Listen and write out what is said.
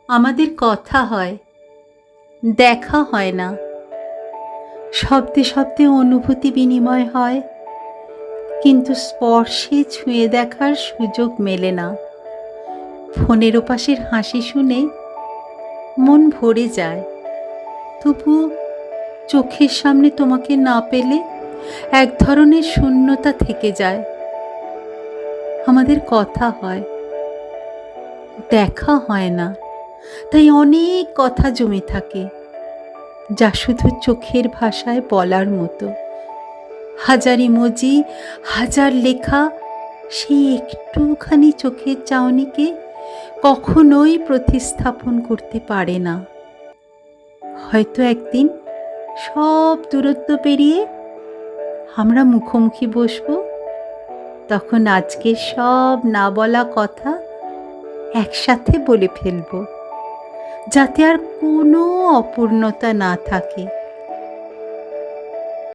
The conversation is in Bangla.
আমাদের কথা হয়, দেখা হয় না। শব্দে শব্দে অনুভূতি বিনিময় হয়, কিন্তু স্পর্শে ছুঁয়ে দেখার সুযোগ মেলে না। ফোনের ওপাশের হাসি শুনে মন ভরে যায়, তবুও চোখের সামনে তোমাকে না পেলে এক ধরনের শূন্যতা থেকে যায়। আমাদের কথা হয়, দেখা হয় না, তাই অনেক কথা জমে থাকে, যা শুধু চোখের ভাষায় বলার মতো। হাজার ইমোজি, হাজার লেখা, সেই একটুখানি চোখের চাউনিকে কখনোই প্রতিস্থাপন করতে পারে না। হয়তো একদিন সব দূরত্ব পেরিয়ে আমরা মুখোমুখি বসবো, তখন আজকের সব না বলা কথা একসাথে বলে ফেলবো, যাতে আর কোনো অপূর্ণতা না থাকে।